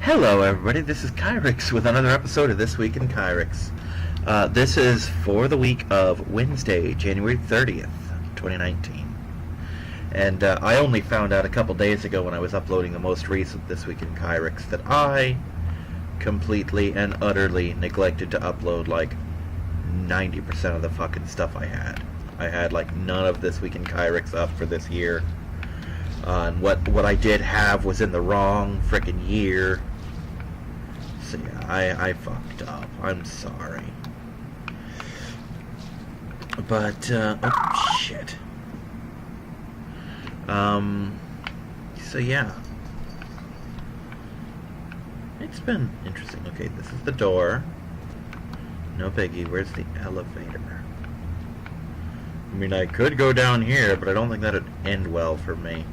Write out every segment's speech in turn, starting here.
Hello everybody, this is Kyrix with another episode of This Week in Kyrix. This is for the week of Wednesday, January 30th, 2019. And I only found out a couple days ago when I was uploading the most recent This Week in Kyrix that I completely and utterly neglected to upload like 90% of the fucking stuff I had. I had like none of This Week in Kyrix up for this year. And what I did have was in the wrong frickin' year. So yeah, I fucked up. I'm sorry. But, oh shit. So yeah. It's been interesting. Okay, this is the door. No biggie. Where's the elevator? I mean, I could go down here, but I don't think that'd end well for me.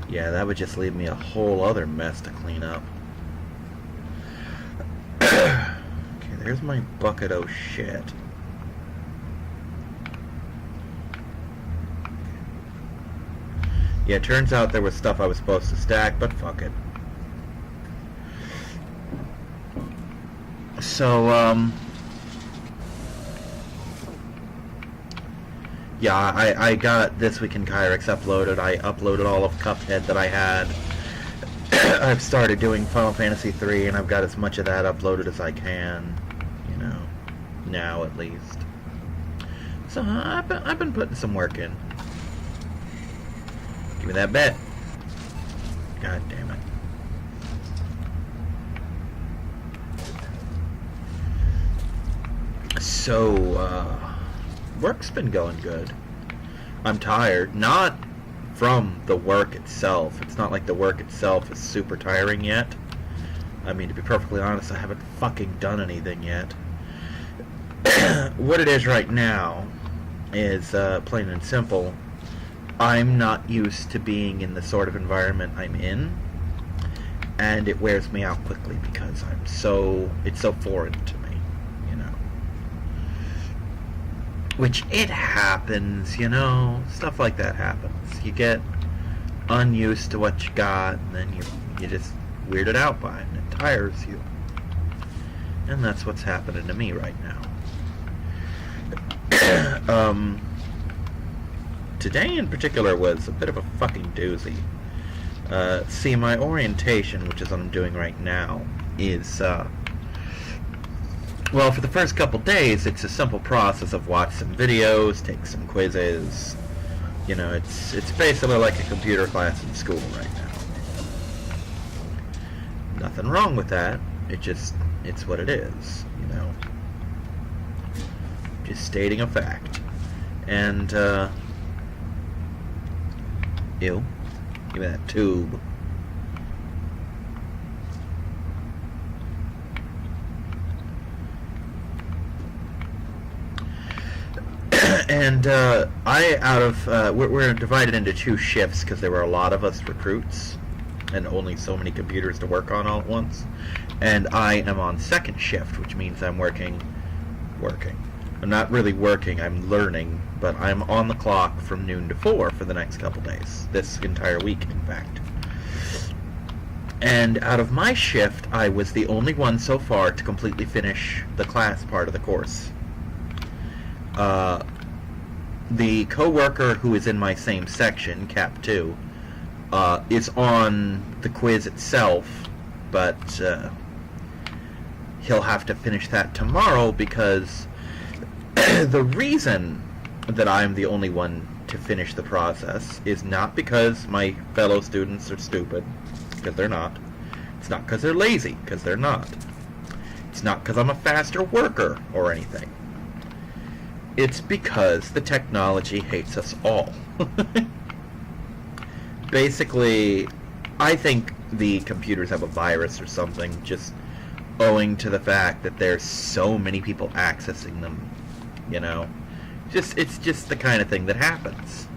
Yeah, that would just leave me a whole other mess to clean up. Okay, there's my bucket. Oh shit. Yeah, it turns out there was stuff I was supposed to stack, but fuck it. So, yeah, I got This Week in Kyrix uploaded. I uploaded all of Cuphead that I had. I've started doing Final Fantasy 3, and I've got as much of that uploaded as I can, you know, now at least. So I've been putting some work in. Give me that bet. God damn it. So, work's been going good. I'm tired. Not from the work itself. It's not like the work itself is super tiring yet. I mean, to be perfectly honest, I haven't fucking done anything yet. What it is right now is, plain and simple, I'm not used to being in the sort of environment I'm in, and it wears me out quickly because it's so foreign to me, you know. Which, it happens, you know, stuff like that happens. You get unused to what you got, and then you just weirded out by it, and it tires you. And that's what's happening to me right now. Today in particular was a bit of a fucking doozy. See, my orientation, which is what I'm doing right now, is, well, for the first couple days, it's a simple process of watch some videos, take some quizzes. You know, it's basically like a computer class in school right now. Nothing wrong with that. It's what it is, you know. Just stating a fact. And, ew. Give me that tube. And we're divided into two shifts because there were a lot of us recruits and only so many computers to work on all at once. And I am on second shift, which means I'm working. I'm not really working, I'm learning, but I'm on the clock from noon to 4 for the next couple days. This entire week, in fact. And out of my shift, I was the only one so far to completely finish the class part of the course. The co-worker who is in my same section, Cap 2, is on the quiz itself, but he'll have to finish that tomorrow because the reason that I'm the only one to finish the process is not because my fellow students are stupid, because they're not. It's not because they're lazy, because they're not. It's not because I'm a faster worker or anything. It's because the technology hates us all. Basically, I think the computers have a virus or something, just owing to the fact that there's so many people accessing them, you know. It's just the kind of thing that happens.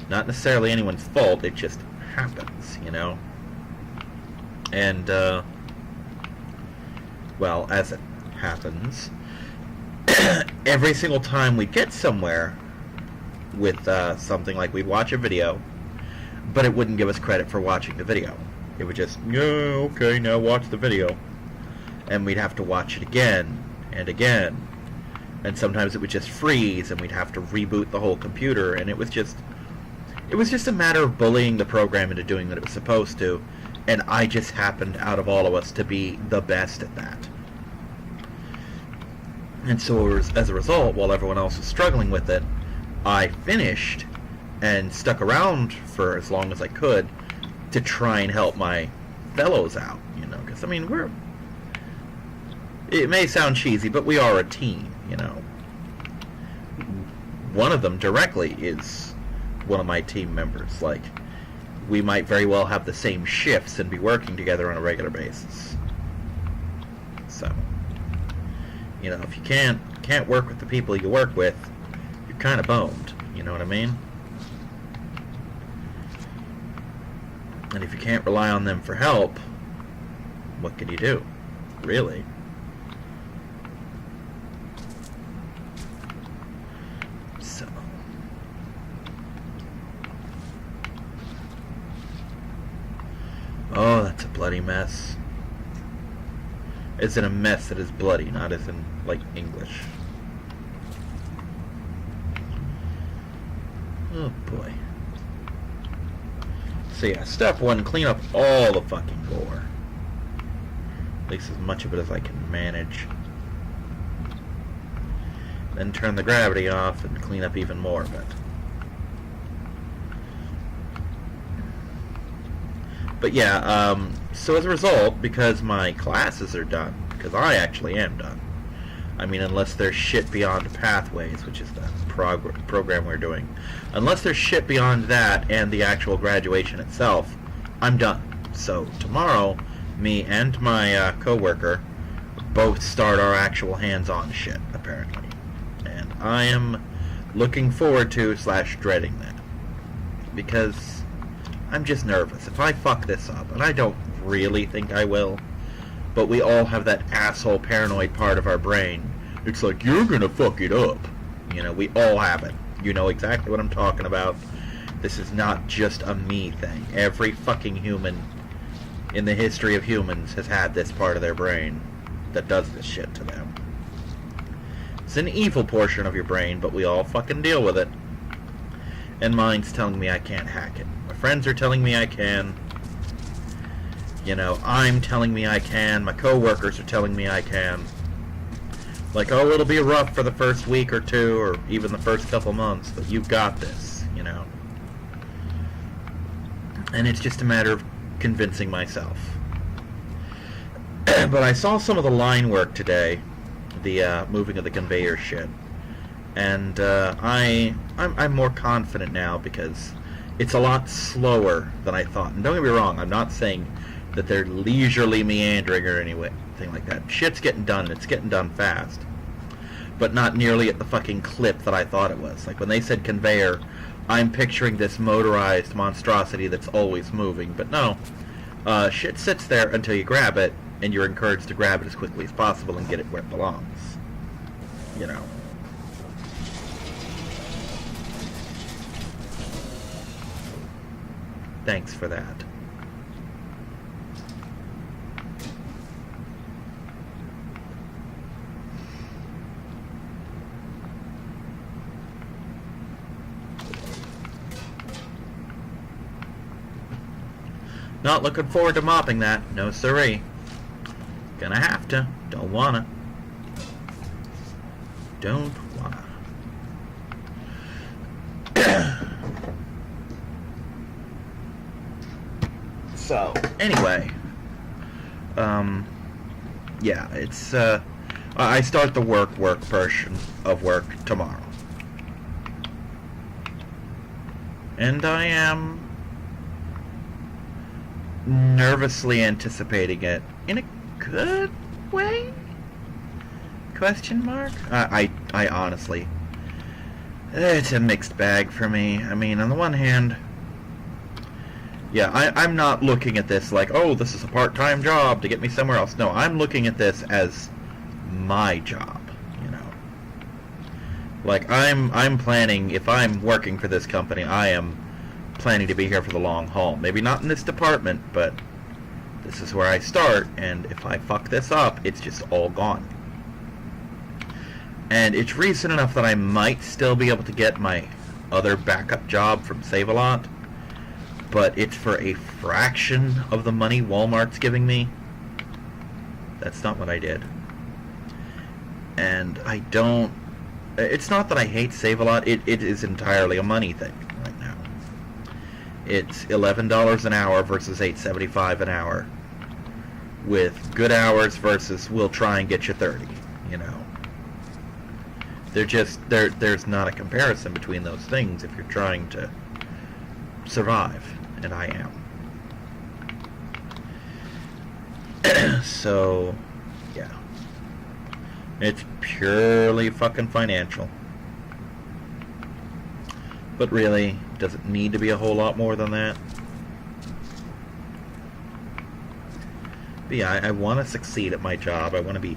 Not necessarily anyone's fault, it just happens, you know. And, well, as it happens, every single time we get somewhere with something like we'd watch a video, but it wouldn't give us credit for watching the video. It would just, yeah, okay, now watch the video. And we'd have to watch it again and again. And sometimes it would just freeze and we'd have to reboot the whole computer, and it was just a matter of bullying the program into doing what it was supposed to, and I just happened, out of all of us, to be the best at that. And so as a result, while everyone else was struggling with it, I finished and stuck around for as long as I could to try and help my fellows out, you know, because, I mean, it may sound cheesy, but we are a team, you know. One of them directly is one of my team members. Like, we might very well have the same shifts and be working together on a regular basis. So, you know, if you can't work with the people you work with, you're kind of boned, you know what I mean? And if you can't rely on them for help, what can you do? Really? So. Oh, that's a bloody mess. It's in a mess that is bloody, not as in, like, English. Oh, boy. So yeah, step one, clean up all the fucking gore. At least as much of it as I can manage. Then turn the gravity off and clean up even more of it. But yeah, so as a result, because my classes are done, because I actually am done. I mean, unless there's shit beyond Pathways, which is the program we're doing. Unless there's shit beyond that and the actual graduation itself, I'm done. So tomorrow, me and my coworker both start our actual hands-on shit, apparently. And I am looking forward to / dreading that. Because I'm just nervous. If I fuck this up, and I don't really think I will, but we all have that asshole paranoid part of our brain. It's like, you're gonna fuck it up. You know, we all have it. You know exactly what I'm talking about. This is not just a me thing. Every fucking human in the history of humans has had this part of their brain that does this shit to them. It's an evil portion of your brain, but we all fucking deal with it. And mine's telling me I can't hack it. My friends are telling me I can. You know, I'm telling me I can. My coworkers are telling me I can. Like, oh, it'll be rough for the first week or two, or even the first couple months, but you've got this, you know. And it's just a matter of convincing myself. But I saw some of the line work today, the moving of the conveyor shit, and I'm more confident now because it's a lot slower than I thought. And don't get me wrong, I'm not saying that they're leisurely meandering or anything like that. Shit's getting done, and it's getting done fast. But not nearly at the fucking clip that I thought it was. Like, when they said conveyor, I'm picturing this motorized monstrosity that's always moving. But no. Shit sits there until you grab it, and you're encouraged to grab it as quickly as possible and get it where it belongs. You know. Thanks for that. Not looking forward to mopping that. No siree. Gonna have to. Don't wanna. Don't wanna. So, anyway. Yeah, it's, I start the work portion of work tomorrow. And I am nervously anticipating it in a good way? Question mark? I honestly, it's a mixed bag for me. I mean, on the one hand, yeah, I'm not looking at this like, oh, this is a part-time job to get me somewhere else. No, I'm looking at this as my job, you know. Like, I'm planning, if I'm working for this company, I am planning to be here for the long haul. Maybe not in this department, but This is where I start, and if I fuck this up, it's just all gone. And it's recent enough that I might still be able to get my other backup job from Save-A-Lot, but it's for a fraction of the money Walmart's giving me. That's not what I did. And I don't... It's not that I hate Save-A-Lot, it is entirely a money thing right now. It's $11 an hour versus $8.75 an hour, with good hours versus we'll try and get you 30, you know. There's not a comparison between those things if you're trying to survive, and I am. So, yeah. It's purely fucking financial. But really, does it need to be a whole lot more than that? But yeah, I want to succeed at my job. I want to be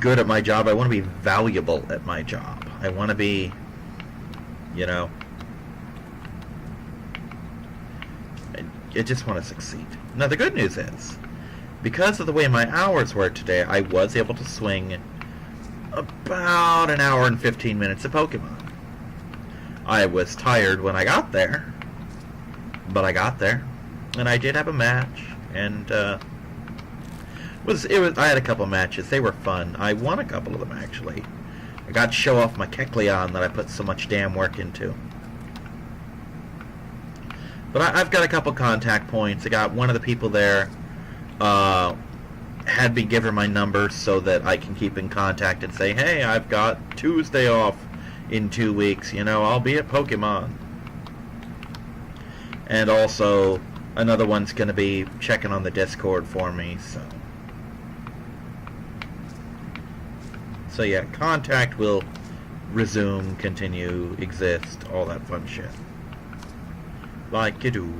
good at my job. I want to be valuable at my job. I want to be, you know, I just want to succeed. Now the good news is, because of the way my hours were today, I was able to swing about an hour and 15 minutes of Pokemon. I was tired when I got there, but I got there, and I did have a match, and I had a couple matches. They were fun. I won a couple of them, actually. I got to show off my Kecleon that I put so much damn work into. But I've got a couple contact points. I got one of the people there had me give her my number so that I can keep in contact and say, hey, I've got Tuesday off in 2 weeks, you know, I'll be at Pokemon. And also, another one's going to be checking on the Discord for me, so yeah, contact will resume, continue, exist, all that fun shit. Like you do.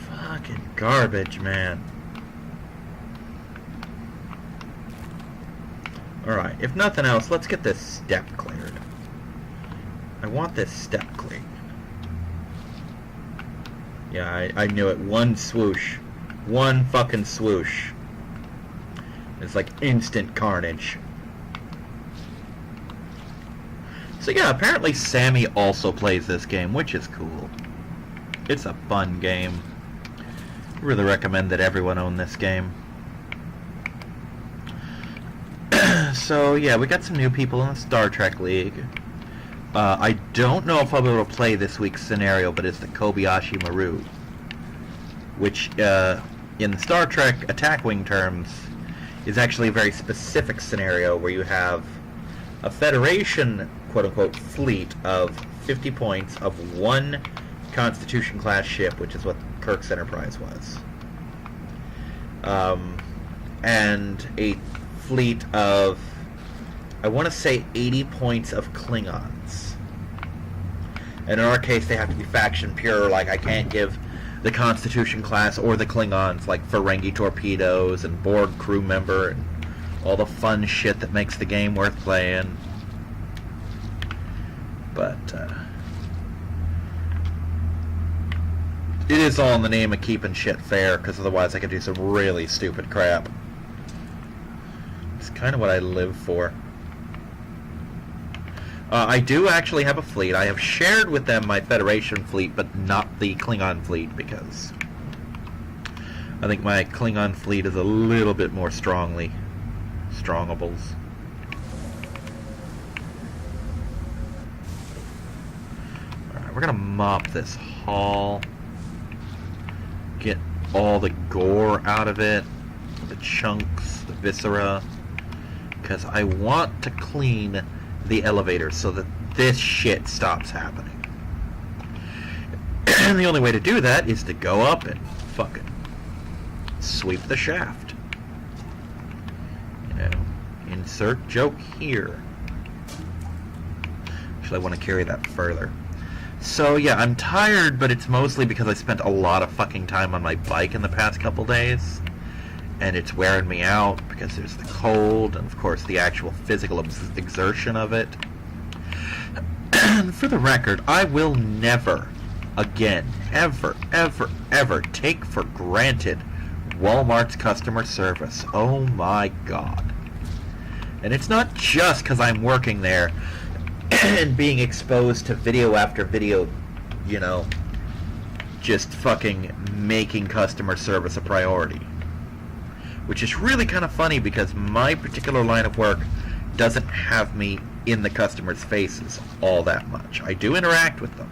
Fucking garbage, man. Alright, if nothing else, let's get this step cleared. I want this step cleared. Yeah, I knew it. One swoosh. One fucking swoosh. It's like instant carnage. So yeah, apparently Sammy also plays this game, which is cool. It's a fun game. Really recommend that everyone own this game. So yeah, we got some new people in the Star Trek League. I don't know if I'll be able to play this week's scenario, but it's the Kobayashi Maru, which in the Star Trek Attack Wing terms is actually a very specific scenario where you have a Federation quote-unquote fleet of 50 points of one Constitution class ship, which is what Kirk's Enterprise was, and a fleet of, I want to say, 80 points of Klingons. And in our case, they have to be faction pure. Like, I can't give the Constitution class or the Klingons, like Ferengi torpedoes and Borg crew member and all the fun shit that makes the game worth playing. But it is all in the name of keeping shit fair, because otherwise I could do some really stupid crap. It's kind of what I live for. I do actually have a fleet. I have shared with them my Federation fleet, but not the Klingon fleet, because I think my Klingon fleet is a little bit more strongables. Alright, we're gonna mop this hall. Get all the gore out of it, the chunks, the viscera, because I want to clean the elevator so that this shit stops happening. And the only way to do that is to go up and fucking sweep the shaft. You know, insert joke here. Actually, actually want to carry that further. So yeah, I'm tired, but it's mostly because I spent a lot of fucking time on my bike in the past couple days. And it's wearing me out because there's the cold and, of course, the actual physical exertion of it. And for the record, I will never again, ever, ever, ever take for granted Walmart's customer service. Oh my God. And it's not just because I'm working there and being exposed to video after video, you know, just fucking making customer service a priority. Which is really kind of funny because my particular line of work doesn't have me in the customers' faces all that much. I do interact with them,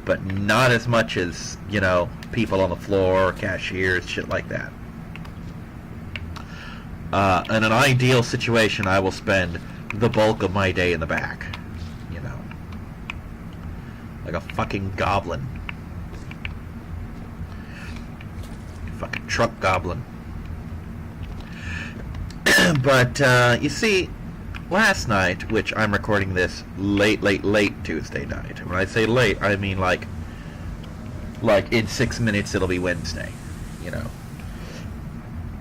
but not as much as, you know, people on the floor, cashiers, shit like that. In an ideal situation, I will spend the bulk of my day in the back, you know, like a fucking goblin. Fucking truck goblin. But, you see, last night, which I'm recording this late Tuesday night. When I say late, I mean like in 6 minutes it'll be Wednesday, you know.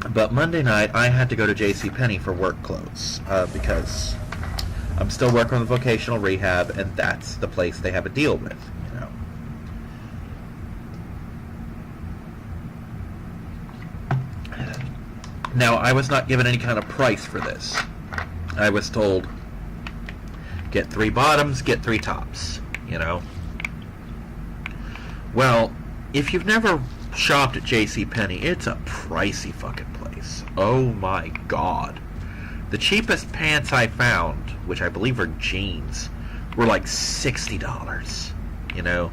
But Monday night, I had to go to JCPenney for work clothes, because I'm still working on the vocational rehab, and that's the place they have a deal with, you know. Now, I was not given any kind of price for this. I was told, get 3 bottoms, get 3 tops, you know. Well, if you've never shopped at JCPenney, it's a pricey fucking place. Oh my God. The cheapest pants I found, which I believe are jeans, were like $60, you know.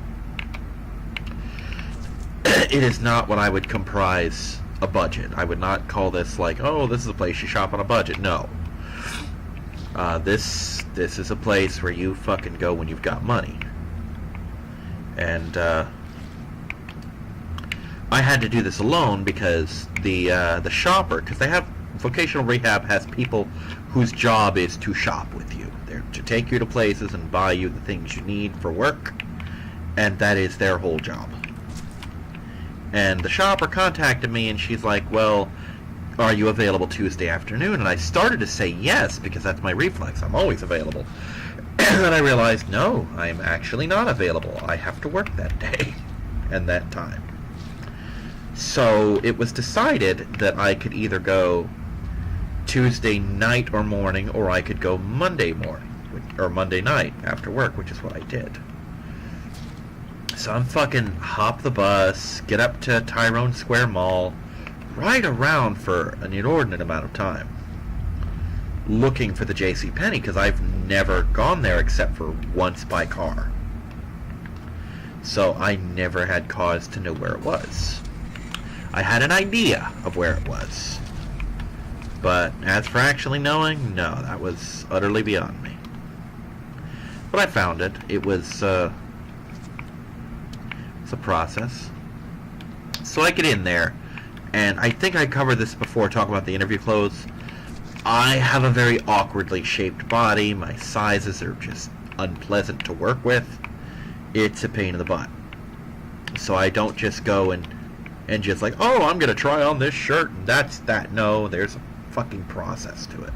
It is not what I would comprise a budget. I would not call this like, oh, this is a place you shop on a budget. No. This is a place where you fucking go when you've got money. And I had to do this alone because the shopper, because they have vocational rehab has people whose job is to shop with you. They're to take you to places and buy you the things you need for work, and that is their whole job. And the shopper contacted me, and she's like, well, are you available Tuesday afternoon? And I started to say yes, because that's my reflex. I'm always available. And then I realized, no, I'm actually not available. I have to work that day and that time. So it was decided that I could either go Tuesday night or morning, or I could go Monday morning, or Monday night after work, which is what I did. So I'm fucking hop the bus, get up to Tyrone Square Mall, ride around for an inordinate amount of time, looking for the JCPenney, because I've never gone there except for once by car. So I never had cause to know where it was. I had an idea of where it was. But as for actually knowing, no, that was utterly beyond me. But I found it. It was it's a process. So I get in there, and I think I covered this before talking about the interview clothes. I have a very awkwardly shaped body. My sizes are just unpleasant to work with. It's a pain in the butt. So I don't just go and just like, oh, I'm going to try on this shirt, and that's that. No, there's a fucking process to it.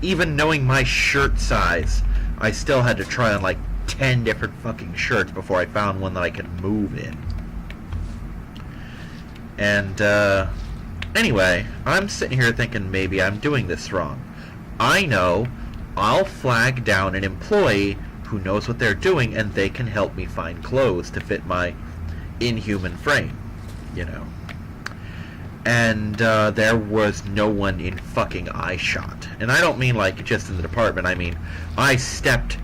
Even knowing my shirt size, I still had to try on like 10 different fucking shirts before I found one that I could move in. And, anyway, I'm sitting here thinking maybe I'm doing this wrong. I know I'll flag down an employee who knows what they're doing, and they can help me find clothes to fit my inhuman frame, you know. And there was no one in fucking eyeshot. And I don't mean like just in the department. I mean, I stepped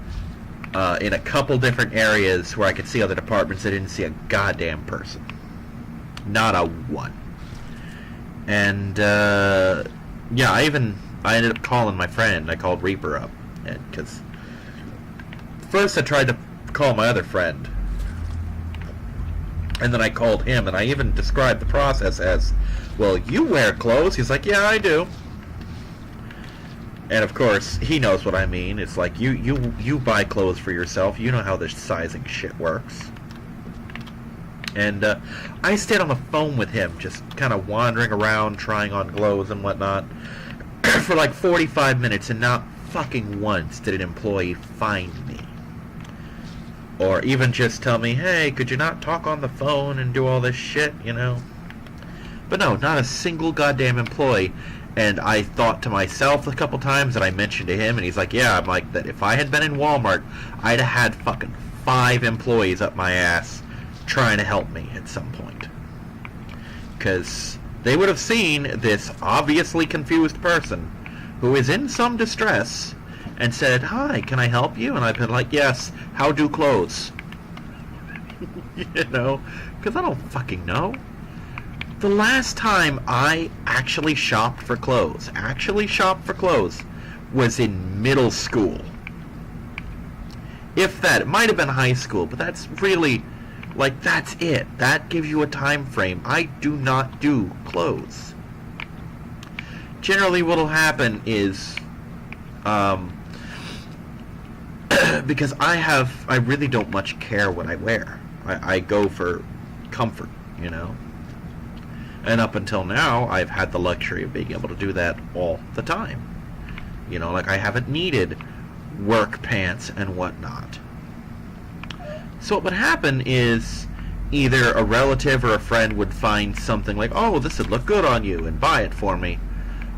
in a couple different areas where I could see other departments. I didn't see a goddamn person. Not a one. And yeah, I ended up calling my friend. I called Reaper up, because first I tried to call my other friend, and then I called him, and I even described the process as, well, you wear clothes. He's like, yeah, I do. And of course, he knows what I mean. It's like, you buy clothes for yourself. You know how this sizing shit works. And I stayed on the phone with him, just kind of wandering around, trying on clothes and whatnot, for like 45 minutes, and not fucking once did an employee find me. Or even just tell me, hey, could you not talk on the phone and do all this shit, you know? But no, not a single goddamn employee. And I thought to myself a couple times, and I mentioned to him, and he's like, yeah, I'm like, that if I had been in Walmart, I'd have had fucking 5 employees up my ass trying to help me at some point. Because they would have seen this obviously confused person who is in some distress and said, hi, can I help you? And I've been like, yes, how do clothes? You know? Because I don't fucking know. The last time I actually shopped for clothes, was in middle school. If that. It might have been high school, but that's really, like, that's it. That gives you a time frame. I do not do clothes. Generally what'll happen is, because I really don't much care what I wear. I go for comfort, you know? And up until now, I've had the luxury of being able to do that all the time. You know, like I haven't needed work pants and whatnot. So what would happen is either a relative or a friend would find something like, oh, this would look good on you, and buy it for me.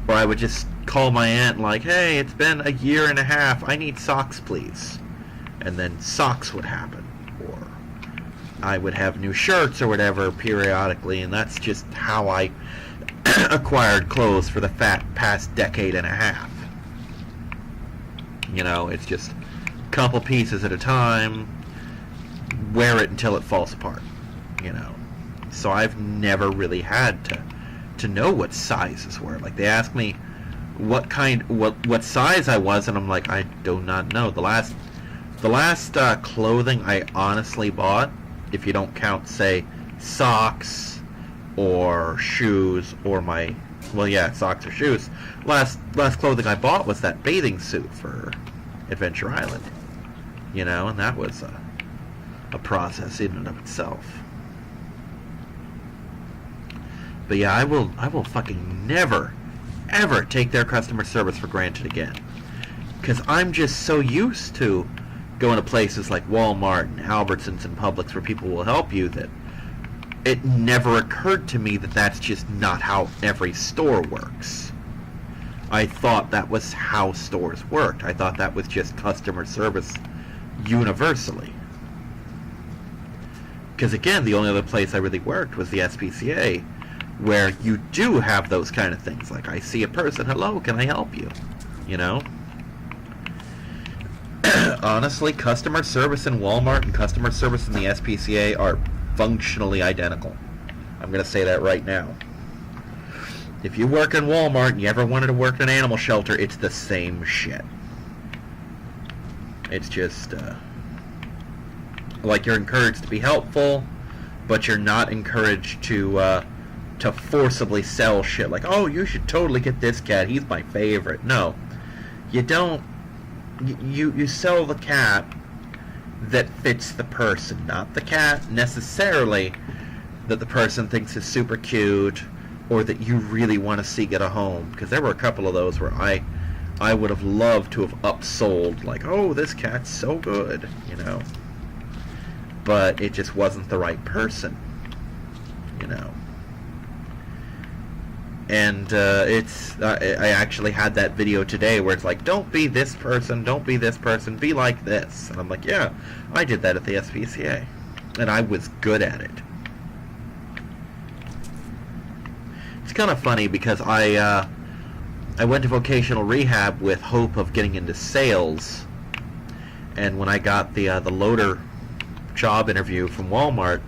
Or I would just call my aunt and like, hey, it's been a year and a half, I need socks, please. And then socks would happen. Or I would have new shirts or whatever periodically, and that's just how I acquired clothes for the past decade and a half. You know, it's just a couple pieces at a time, wear it until it falls apart, you know. So I've never really had to know what sizes were. Like, they ask me what size I was, and I'm like, I do not know. The last clothing I honestly bought, if you don't count, say, socks or shoes or socks or shoes. Last clothing I bought was that bathing suit for Adventure Island. You know, and that was a process in and of itself. But yeah, I will fucking never, ever take their customer service for granted again. Because I'm just so used to going to places like Walmart and Albertsons and Publix where people will help you that it never occurred to me that that's just not how every store works. I thought that was how stores worked. I thought that was just customer service universally. Because again, the only other place I really worked was the SPCA, where you do have those kind of things. Like, I see a person, hello, can I help you? You know? Honestly, customer service in Walmart and customer service in the SPCA are functionally identical. I'm going to say that right now. If you work in Walmart and you ever wanted to work in an animal shelter, it's the same shit. It's just, like, you're encouraged to be helpful, but you're not encouraged to forcibly sell shit. Like, oh, you should totally get this cat, he's my favorite. No. You don't. You sell the cat that fits the person, not the cat necessarily that the person thinks is super cute or that you really want to see get a home. Because there were a couple of those where I would have loved to have upsold, like, oh, this cat's so good, you know. But it just wasn't the right person, you know. And I actually had that video today where it's like, don't be this person, don't be this person, be like this. And I'm like, yeah, I did that at the SPCA. And I was good at it. It's kind of funny because I went to vocational rehab with hope of getting into sales. And when I got the loader job interview from Walmart,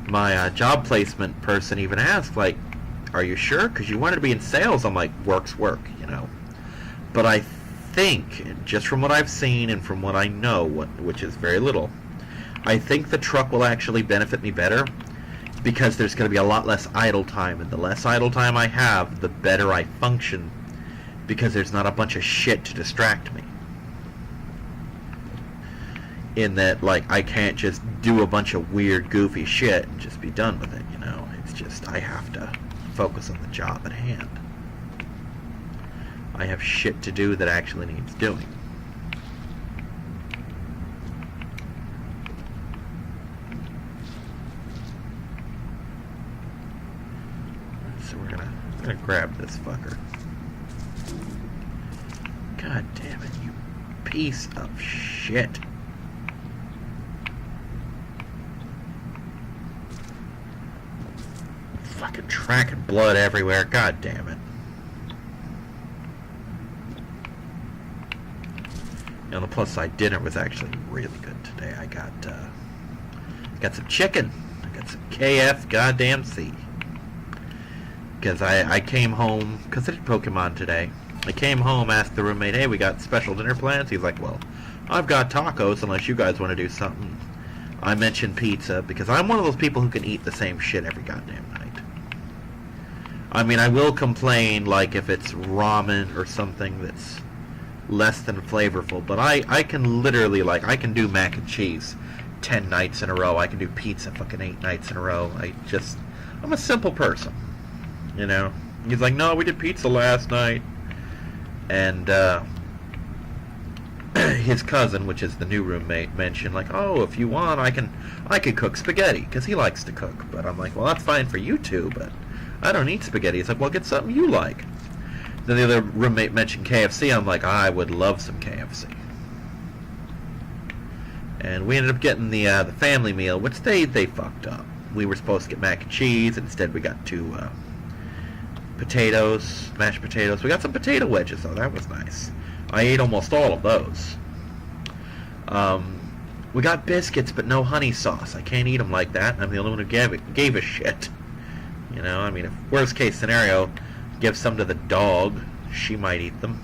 my job placement person even asked, like, are you sure? Because you wanted to be in sales. I'm like, work's work, you know. But I think, just from what I've seen and from what I know, which is very little, I think the truck will actually benefit me better because there's going to be a lot less idle time. And the less idle time I have, the better I function. because there's not a bunch of shit to distract me. In that, like, I can't just do a bunch of weird, goofy shit and just be done with it, you know? It's just, I have to focus on the job at hand. I have shit to do that actually needs doing. So we're gonna grab this fucker. God damn it, you piece of shit. Fucking tracking blood everywhere, god damn it. You know, the plus side, dinner was actually really good today. I got some chicken. I got some KF goddamn C. Because I came home, because I did Pokemon today. I came home, asked the roommate, hey, we got special dinner plans? He's like, well, I've got tacos unless you guys want to do something. I mentioned pizza, because I'm one of those people who can eat the same shit every goddamn night. I mean, I will complain, like, if it's ramen or something that's less than flavorful, but I can literally, like, I can do mac and cheese 10 nights in a row. I can do pizza fucking 8 nights in a row. I'm a simple person, you know? He's like, no, we did pizza last night. And, his cousin, which is the new roommate, mentioned, like, oh, if you want, I could cook spaghetti, because he likes to cook. But I'm like, well, that's fine for you two, but I don't eat spaghetti. He's like, well, get something you like. Then the other roommate mentioned KFC. I'm like, I would love some KFC. And we ended up getting the family meal, which they fucked up. We were supposed to get mac and cheese, and instead we got 2 potatoes, mashed potatoes. We got some potato wedges, though. That was nice. I ate almost all of those. We got biscuits, but no honey sauce. I can't eat them like that. I'm the only one who gave a shit. You know, I mean, if worst case scenario, give some to the dog. She might eat them.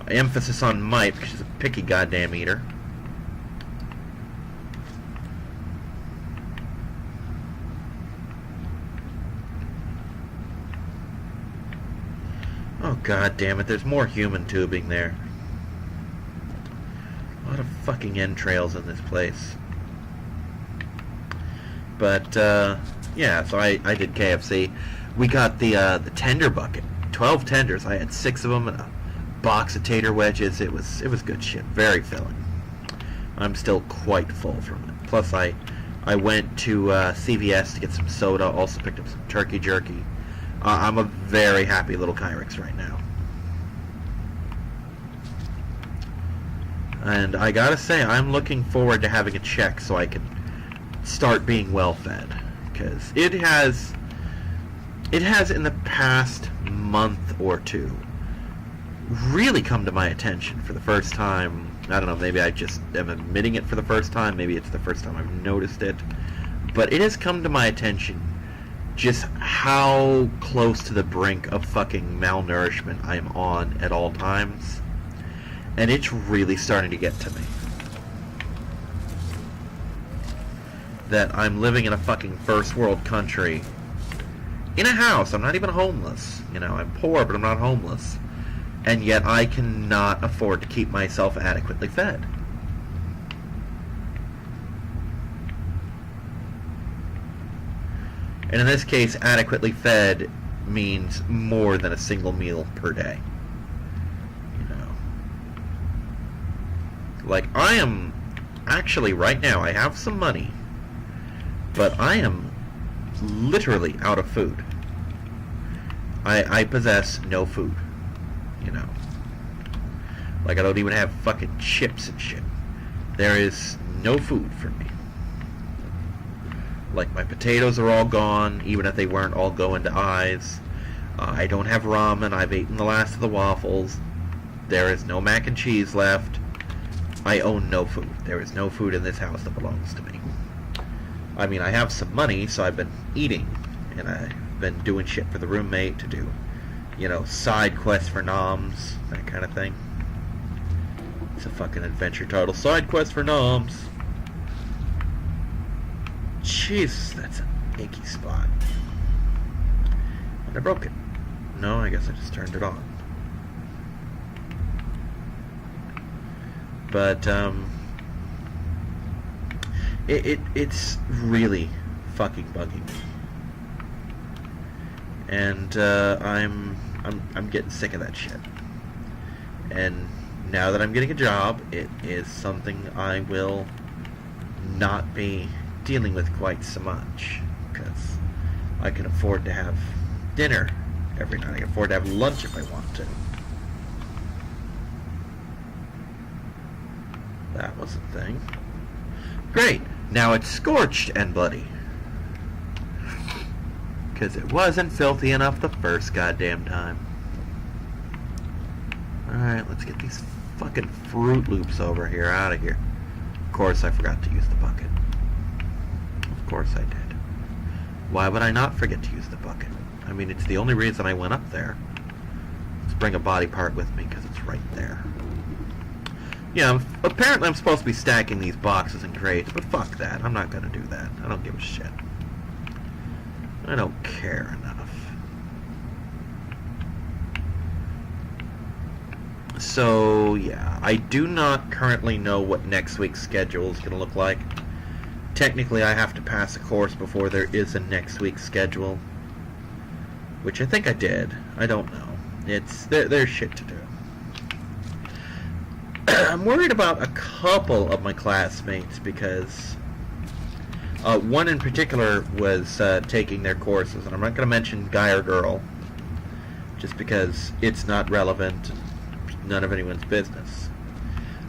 Emphasis on might, because she's a picky goddamn eater. Oh, god damn it, there's more human tubing there. A lot of fucking entrails in this place. But, yeah, so I did KFC. We got the tender bucket. 12 tenders. I had 6 of them and a box of tater wedges. It was good shit. Very filling. I'm still quite full from it. Plus, I went to CVS to get some soda. Also picked up some turkey jerky. I'm a very happy little Kyrix right now. And I gotta say, I'm looking forward to having a check so I can start being well fed. Because it has in the past month or two really come to my attention for the first time. I don't know, maybe I just am admitting it for the first time. Maybe it's the first time I've noticed it. But it has come to my attention just how close to the brink of fucking malnourishment I am on at all times. And it's really starting to get to me. That I'm living in a fucking first world country. In a house. I'm not even homeless. You know, I'm poor, but I'm not homeless. And yet I cannot afford to keep myself adequately fed. And in this case, adequately fed means more than a single meal per day. You know. Like, I am... Actually, right now, I have some money. But I am literally out of food. I possess no food. You know. Like, I don't even have fucking chips and shit. There is no food for me. Like, my potatoes are all gone, even if they weren't all going to eyes. I don't have ramen. I've eaten the last of the waffles. There is no mac and cheese left. I own no food. There is no food in this house that belongs to me. I mean, I have some money, so I've been eating. And I've been doing shit for the roommate to do, you know, side quests for noms, that kind of thing. It's a fucking adventure title. Side quest for noms. Jesus, that's an achy spot. And I broke it. No, I guess I just turned it on. But it's really fucking bugging me, and I'm getting sick of that shit. And now that I'm getting a job, it is something I will not be dealing with quite so much, because I can afford to have dinner every night. I can afford to have lunch if I want to. That was a thing. Great. Now it's scorched and bloody. Because it wasn't filthy enough the first goddamn time. Alright, let's get these fucking Fruit Loops over here, out of here. Of course I forgot to use the bucket. Of course I did. Why would I not forget to use the bucket? I mean, it's the only reason I went up there. Let's bring a body part with me, because it's right there. Yeah, apparently I'm supposed to be stacking these boxes and crates, but fuck that. I'm not gonna do that. I don't give a shit. I don't care enough. So, yeah, I do not currently know what next week's schedule is going to look like. Technically, I have to pass a course before there is a next week's schedule. Which I think I did. I don't know. There's shit to do. I'm worried about a couple of my classmates because one in particular was taking their courses, and I'm not going to mention guy or girl just because it's not relevant and none of anyone's business.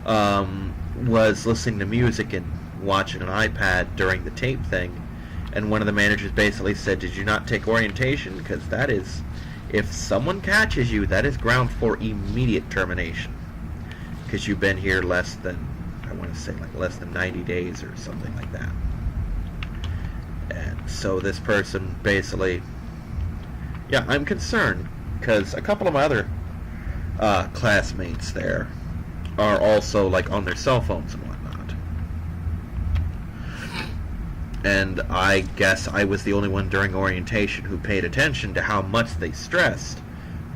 Was listening to music and watching an iPad during the tape thing, and one of the managers basically said, "Did you not take orientation? Because that is, if someone catches you, that is ground for immediate termination. Because you've been here less than, I want to say like less than 90 days or something like that." And so this person basically, yeah, I'm concerned because a couple of my other classmates there are also like on their cell phones and whatnot. And I guess I was the only one during orientation who paid attention to how much they stressed,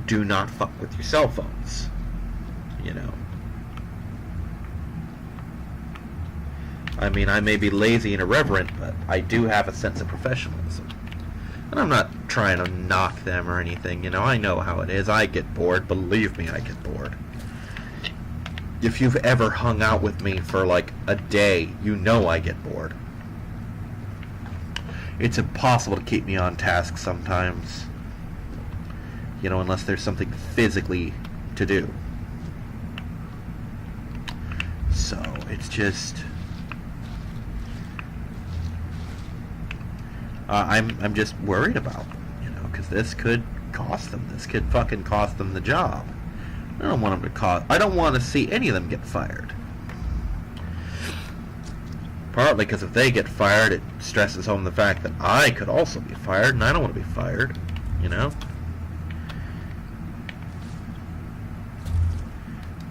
do not fuck with your cell phones. You know. I mean, I may be lazy and irreverent, but I do have a sense of professionalism. And I'm not trying to knock them or anything, you know, I know how it is. I get bored, believe me, I get bored. If you've ever hung out with me for like a day, you know I get bored. It's impossible to keep me on task sometimes, you know, unless there's something physically to do. So, it's just... I'm just worried about them, you know, because this could cost them. This could fucking cost them the job. I don't want them to I don't want to see any of them get fired. Partly because if they get fired, it stresses home the fact that I could also be fired, and I don't want to be fired, you know?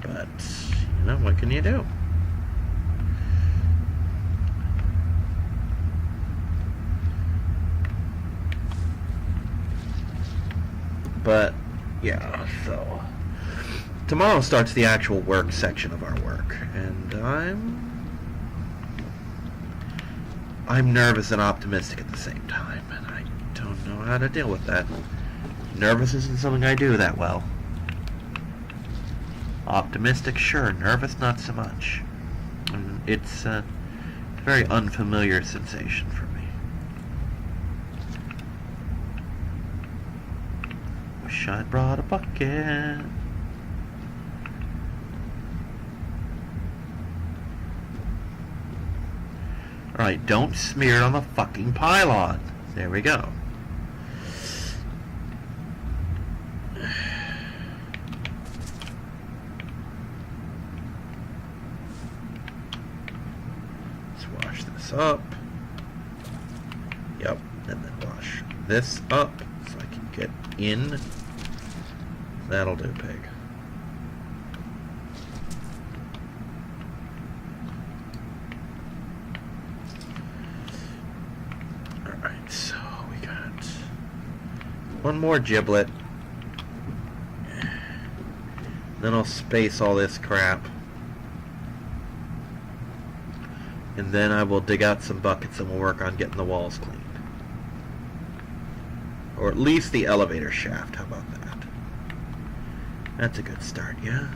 But, you know, what can you do? But, yeah, so... Tomorrow starts the actual work section of our work, and I'm nervous and optimistic at the same time, and I don't know how to deal with that. Nervous isn't something I do that well. Optimistic, sure. Nervous, not so much. And it's a very unfamiliar sensation for me. Wish I'd brought a bucket. Alright, don't smear it on the fucking pylon. There we go. Let's wash this up. Yep, and then wash this up so I can get in. That'll do, pig. Alright, so we got one more giblet. Then I'll space all this crap. And then I will dig out some buckets and we'll work on getting the walls cleaned. Or at least the elevator shaft. How about that? That's a good start, yeah?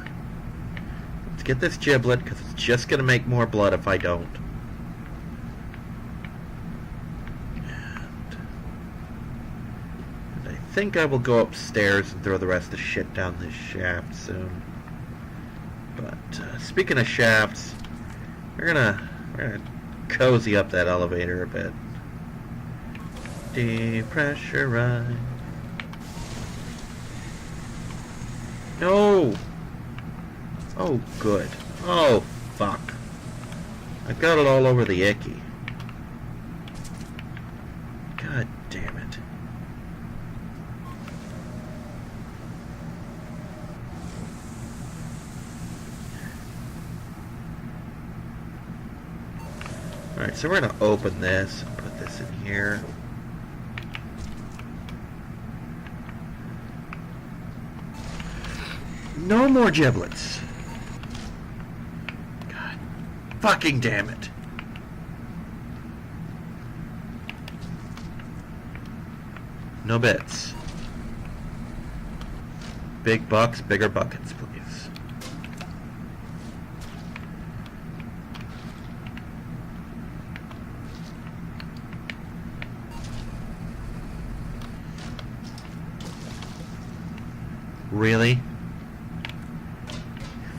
Let's get this giblet, because it's just going to make more blood if I don't. And I think I will go upstairs and throw the rest of the shit down this shaft soon. But speaking of shafts, we're gonna cozy up that elevator a bit. Depressurize. No! Oh, good. Oh, fuck. I got it all over the icky. God damn it. Alright, so we're going to open this and put this in here. No more giblets. God fucking damn it. No bits. Big bucks, bigger buckets, please. Really?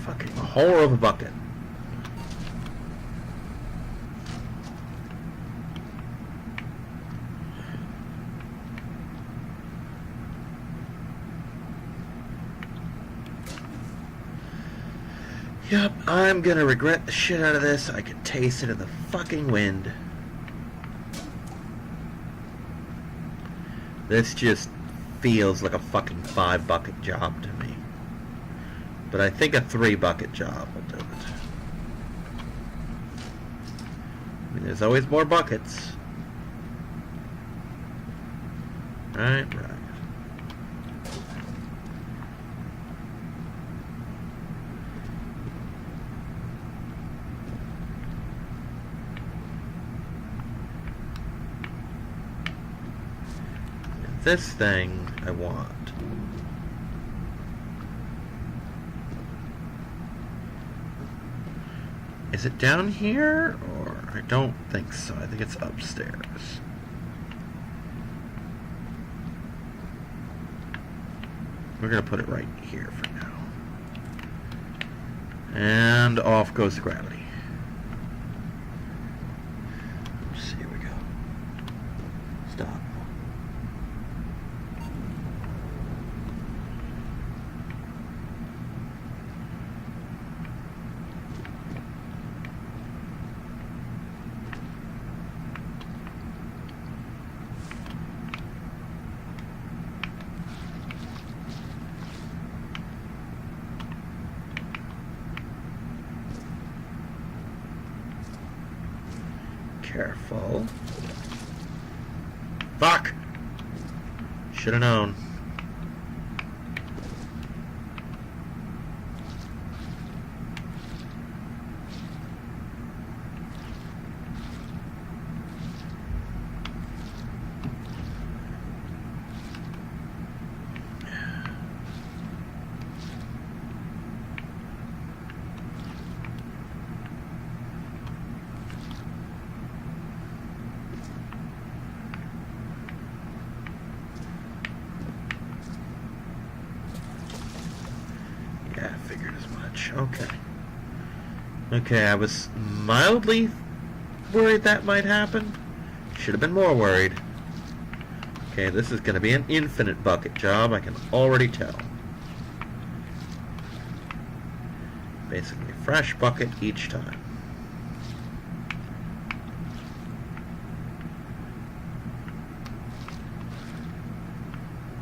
Fucking whore of a bucket. Yep, I'm gonna regret the shit out of this. I can taste it in the fucking wind. This just feels like a fucking 5-bucket job to me. But I think a 3-bucket job will do it. I mean, there's always more buckets. Right. This thing I want. Is it down here? Or I don't think so. I think it's upstairs. We're going to put it right here for now. And off goes the gravity. Here we go. Stop. Careful. Fuck! Should have known. Okay, I was mildly worried that might happen. Should have been more worried. Okay, this is going to be an infinite bucket job, I can already tell. Basically, a fresh bucket each time.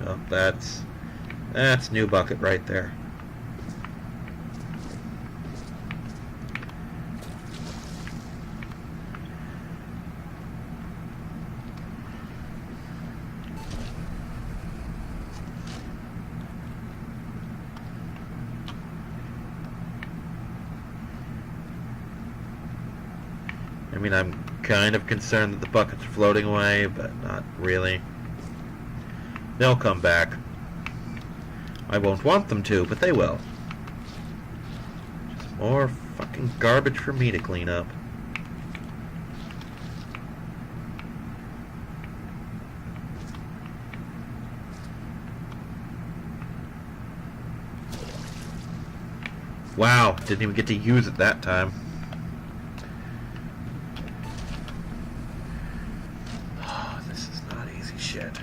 Oh, that's new bucket right there. I mean, I'm kind of concerned that the buckets are floating away, but not really. They'll come back. I won't want them to, but they will. Just more fucking garbage for me to clean up. Wow, didn't even get to use it that time. Oh, this is not easy shit.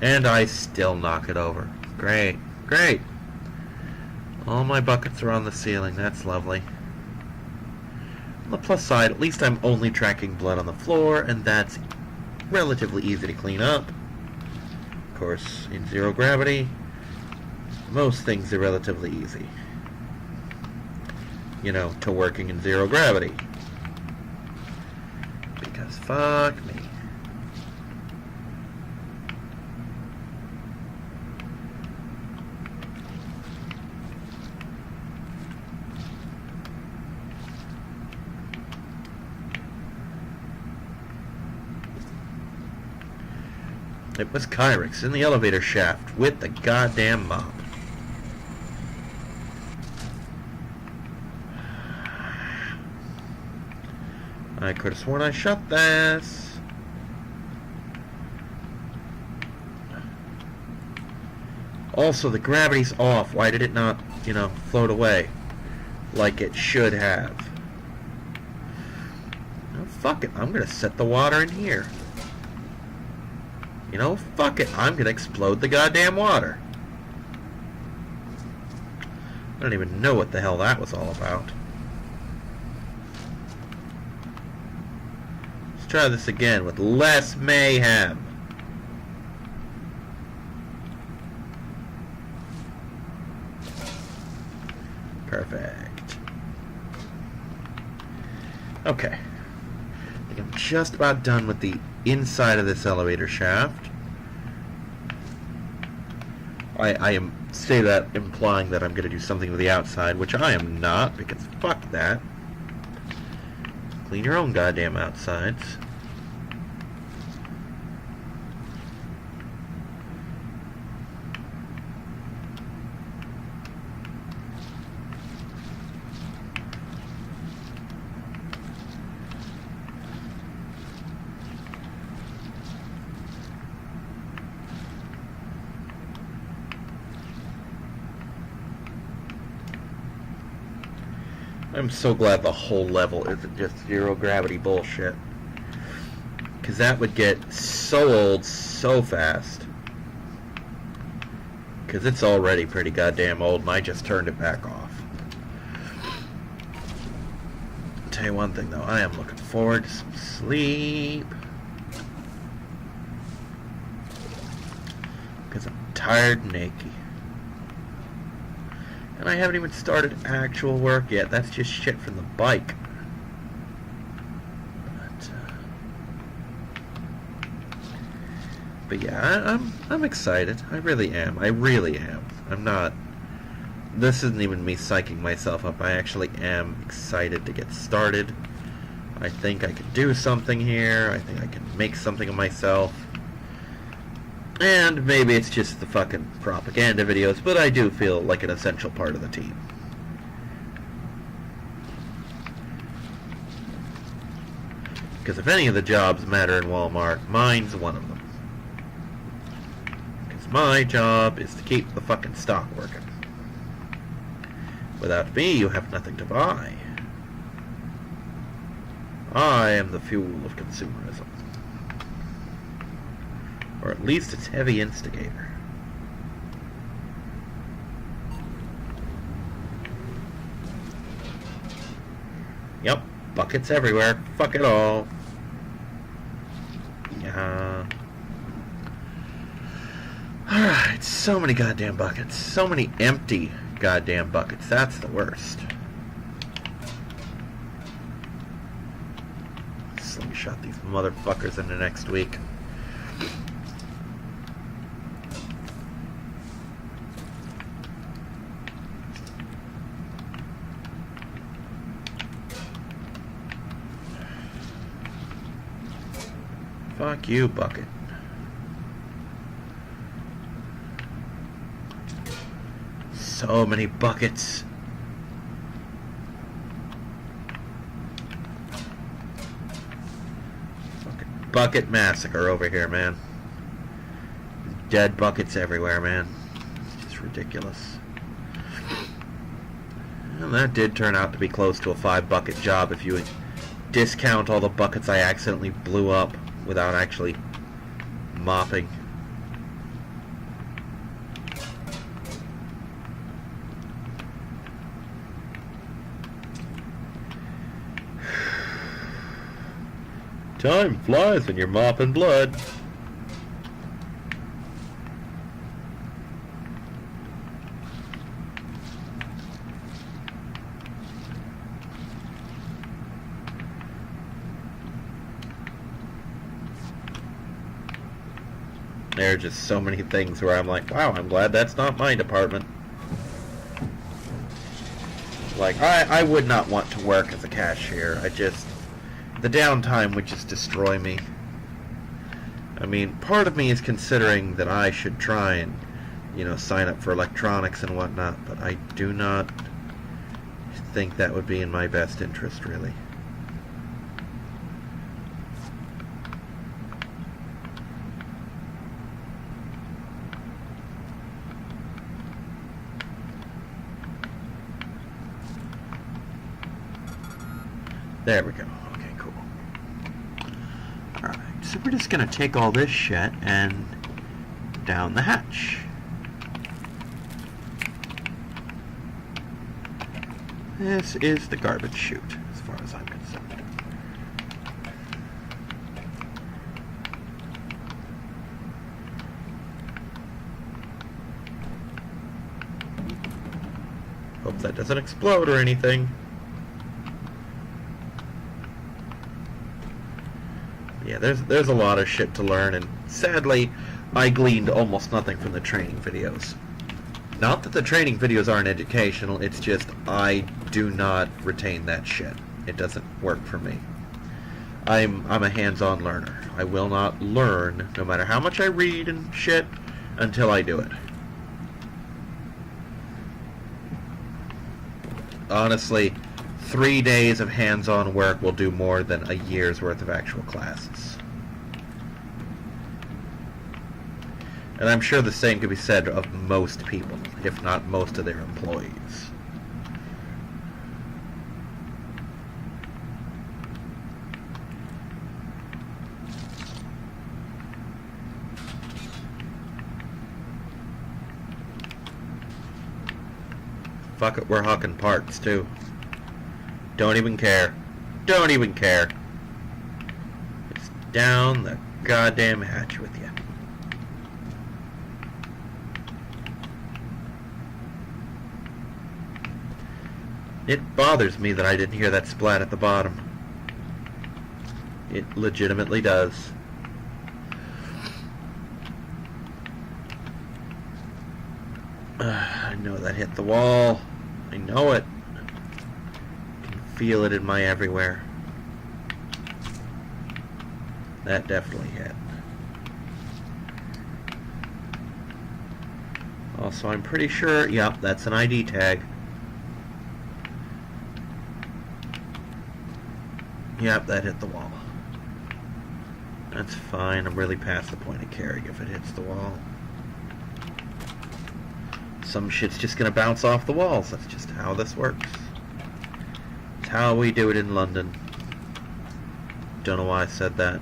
And I still knock it over. Great, great. All my buckets are on the ceiling. That's lovely. On the plus side, at least I'm only tracking blood on the floor, and that's relatively easy to clean up. Of course, in zero gravity, most things are relatively easy. You know, to working in zero gravity. Because fuck me. It was Kyrix in the elevator shaft with the goddamn mop. I could have sworn I shut this. Also, the gravity's off. Why did it not, you know, float away like it should have? Oh, fuck it. I'm going to set the water in here. You know, fuck it. I'm gonna explode the goddamn water. I don't even know what the hell that was all about. Let's try this again with less mayhem. Perfect. Okay. I think I'm just about done with the inside of this elevator shaft. I am say that implying that I'm going to do something with the outside, which I am not, because fuck that. Clean your own goddamn outsides. I'm so glad the whole level isn't just zero gravity bullshit. Because that would get so old so fast. Because it's already pretty goddamn old and I just turned it back off. I'll tell you one thing though, I am looking forward to some sleep. Because I'm tired and achy. And I haven't even started actual work yet. That's just shit from the bike. But yeah, I'm excited. I really am. I really am. I'm not... This isn't even me psyching myself up. I actually am excited to get started. I think I can do something here. I think I can make something of myself. And maybe it's just the fucking propaganda videos, but I do feel like an essential part of the team. Because if any of the jobs matter in Walmart, mine's one of them. Because my job is to keep the fucking stock working. Without me, you have nothing to buy. I am the fuel of consumerism. Or at least its heavy instigator. Yep, buckets everywhere. Fuck it all. Yeah. Alright, so many goddamn buckets. So many empty goddamn buckets. That's the worst. Slingshot these motherfuckers into next week. Fuck you, bucket. So many buckets. Fucking bucket massacre over here, man. Dead buckets everywhere, man. It's just ridiculous. And that did turn out to be close to a 5-bucket job if you would discount all the buckets I accidentally blew up without actually mopping. Time flies when you're mopping blood. There are just so many things where I'm like, wow, I'm glad that's not my department. Like, I would not want to work as a cashier. The downtime would just destroy me. I mean, part of me is considering that I should try and, sign up for electronics and whatnot, but I do not think that would be in my best interest, really. There we go. Okay, cool. Alright, so we're just going to take all this shit and down the hatch. This is the garbage chute, as far as I'm concerned. Hope that doesn't explode or anything. Yeah, there's a lot of shit to learn, and sadly, I gleaned almost nothing from the training videos. Not that the training videos aren't educational, it's just I do not retain that shit. It doesn't work for me. I'm a hands-on learner. I will not learn, no matter how much I read and shit, until I do it. Honestly, 3 days of hands-on work will do more than a year's worth of actual classes. And I'm sure the same could be said of most people, if not most of their employees. Fuck it, we're hawking parts, too. Don't even care. Don't even care. It's down the goddamn hatch with you. It bothers me that I didn't hear that splat at the bottom. It legitimately does. I know that hit the wall. I know it. Feel it in my everywhere. That definitely hit. Also, I'm pretty sure, yep, that's an ID tag. Yep, that hit the wall. That's fine. I'm really past the point of caring if it hits the wall. Some shit's just gonna bounce off the walls. That's just how this works. How we do it in London. Don't know why I said that.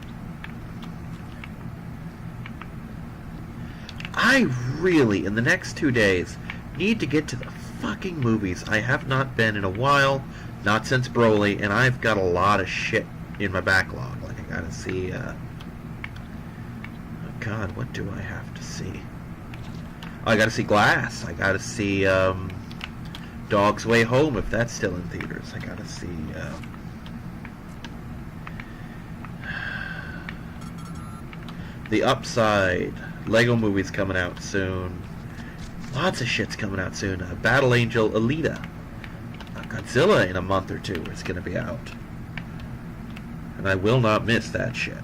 I really, in the next 2 days, need to get to the fucking movies. I have not been in a while, not since Broly, and I've got a lot of shit in my backlog. Like, I gotta see, oh God, what do I have to see? Oh, I gotta see Glass. I gotta see, Dog's Way Home, if that's still in theaters. I gotta see, The Upside. Lego Movie's coming out soon. Lots of shit's coming out soon. Battle Angel Alita. Godzilla in a month or two is gonna be out. And I will not miss that shit.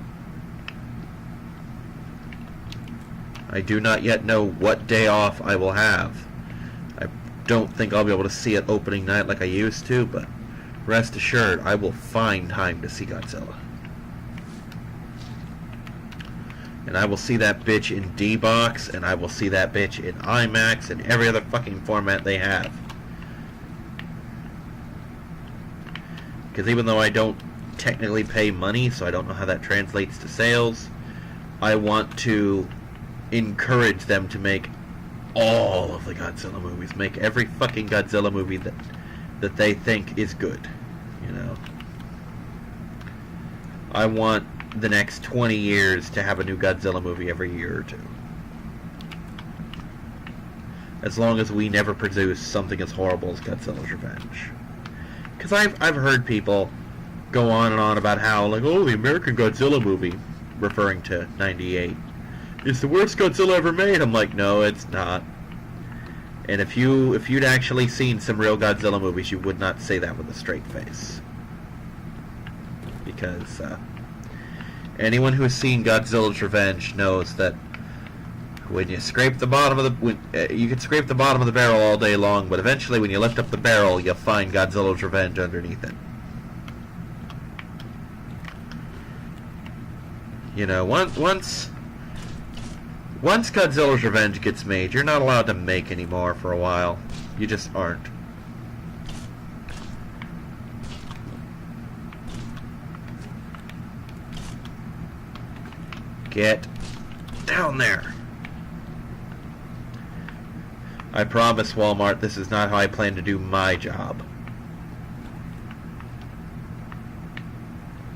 I do not yet know what day off I will have. I don't think I'll be able to see it opening night like I used to, but rest assured, I will find time to see Godzilla. And I will see that bitch in D-Box, and I will see that bitch in IMAX, and every other fucking format they have. Because even though I don't technically pay money, so I don't know how that translates to sales, I want to encourage them to make all of the Godzilla movies. Make every fucking Godzilla movie that they think is good. You know? I want the next 20 years to have a new Godzilla movie every year or two. As long as we never produce something as horrible as Godzilla's Revenge. Because I've heard people go on and on about how, like, oh, the American Godzilla movie, referring to 98, is the worst Godzilla ever made. I'm like, no, it's not. And if you'd actually seen some real Godzilla movies, you would not say that with a straight face. Because anyone who has seen Godzilla's Revenge knows that when you scrape the bottom of the... you can scrape the bottom of the barrel all day long, but eventually when you lift up the barrel, you'll find Godzilla's Revenge underneath it. You know, once Godzilla's Revenge gets made, you're not allowed to make anymore for a while. You just aren't. Get down there. I promise, Walmart, this is not how I plan to do my job.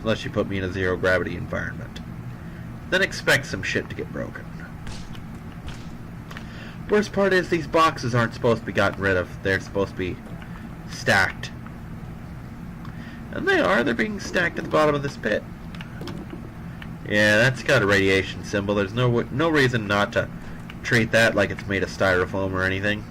Unless you put me in a zero-gravity environment. Then expect some shit to get broken. Worst part is these boxes aren't supposed to be gotten rid of. They're supposed to be stacked. And they are. They're being stacked at the bottom of this pit. Yeah, that's got a radiation symbol. There's no reason not to treat that like it's made of styrofoam or anything.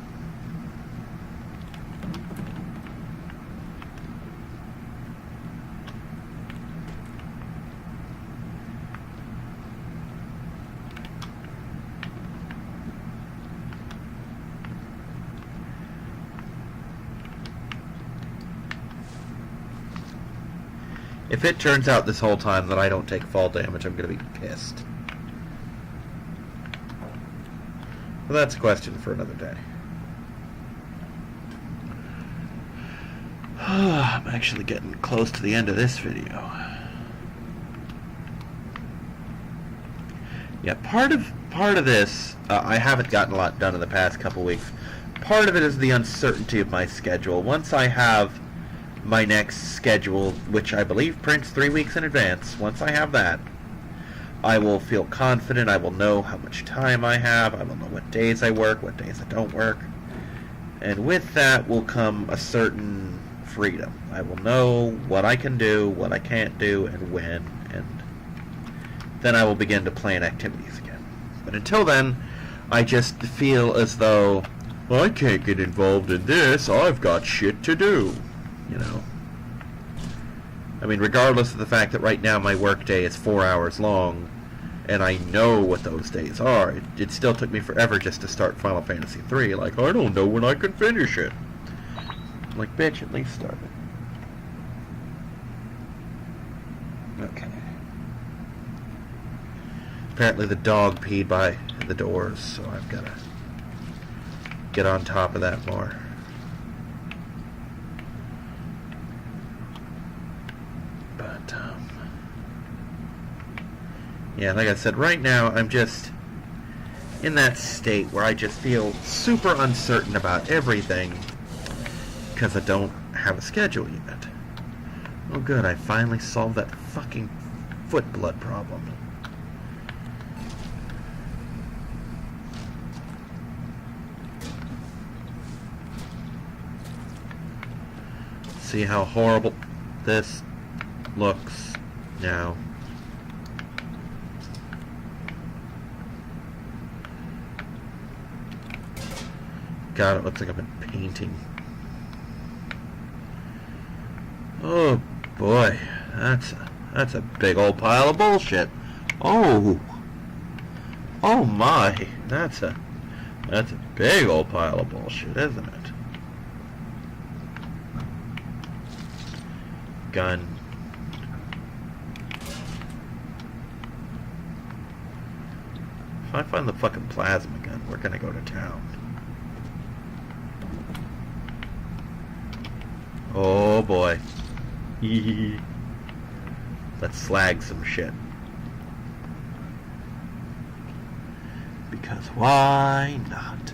If it turns out this whole time that I don't take fall damage, I'm going to be pissed. But that's a question for another day. I'm actually getting close to the end of this video. Yeah, part of this, I haven't gotten a lot done in the past couple weeks. Part of it is the uncertainty of my schedule. Once I have my next schedule, which I believe prints 3 weeks in advance, once I have that, I will feel confident. I will know how much time I have. I will know what days I work, what days I don't work. And with that will come a certain freedom. I will know what I can do, what I can't do, and when. And then I will begin to plan activities again. But until then, I just feel as though, well, I can't get involved in this. I've got shit to do. You know. I mean, regardless of the fact that right now my workday is 4 hours long, and I know what those days are, it still took me forever just to start Final Fantasy III. Like, I don't know when I can finish it. I'm like, bitch, at least start it. Okay. Apparently the dog peed by the doors, so I've got to get on top of that more. Yeah, like I said, right now I'm just in that state where I just feel super uncertain about everything because I don't have a schedule yet. Oh good, I finally solved that fucking foot blood problem. See how horrible this looks now. God, it looks like I've been painting. Oh boy, that's a big old pile of bullshit. Oh Oh my, that's a big old pile of bullshit, isn't it? Gun. If I find the fucking plasma gun, we're gonna go to town. Oh boy. Let's slag some shit. Because why not?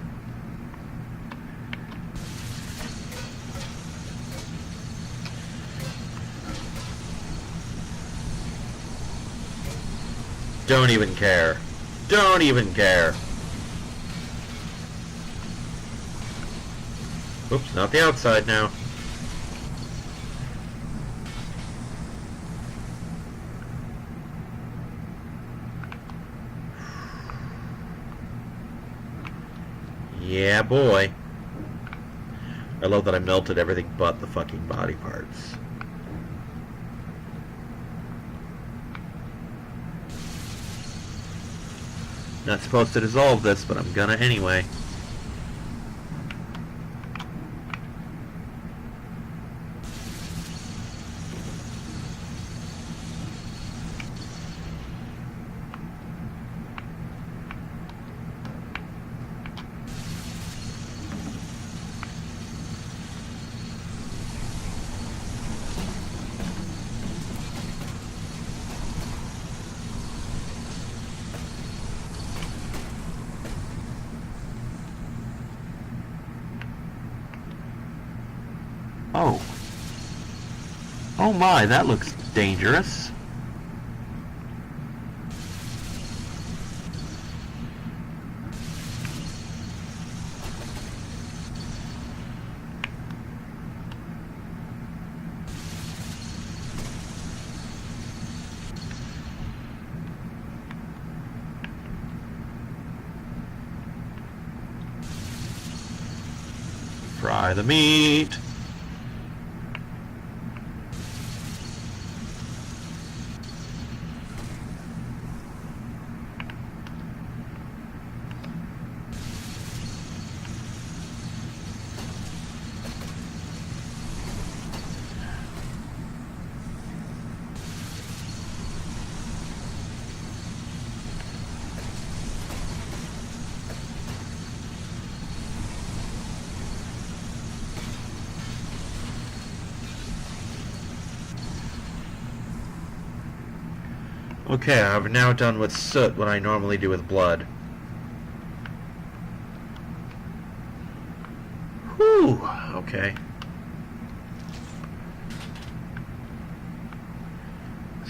Don't even care. Don't even care. Oops, not the outside now. Yeah, boy. I love that I melted everything but the fucking body parts. Not supposed to dissolve this, but I'm gonna anyway. Oh. Oh my, that looks dangerous. Fry the meat. Okay, I've now done with soot what I normally do with blood. Whew, okay.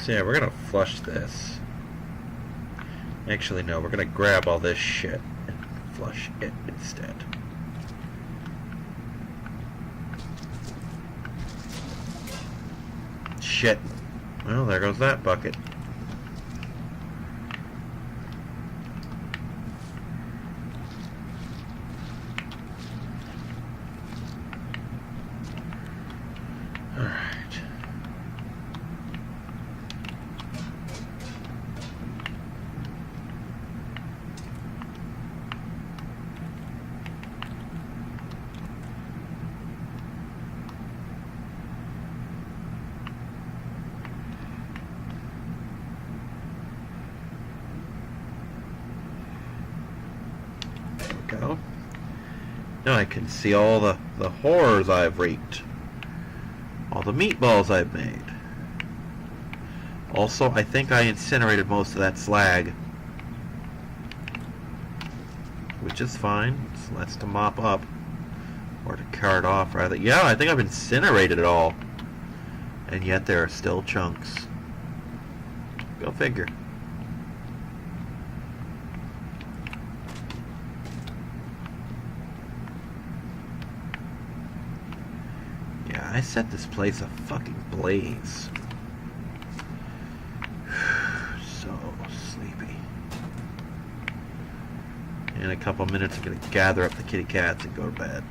So yeah, we're gonna flush this. Actually, no, we're gonna grab all this shit and flush it instead. Shit. Well, there goes that bucket. Go. Now I can see all the horrors I've wreaked. All the meatballs I've made. Also, I think I incinerated most of that slag. Which is fine. It's less to mop up. Or to cart off, rather. Yeah, I think I've incinerated it all. And yet there are still chunks. Go figure. I set this place a fucking blaze. So sleepy. In a couple minutes I'm gonna gather up the kitty cats and go to bed.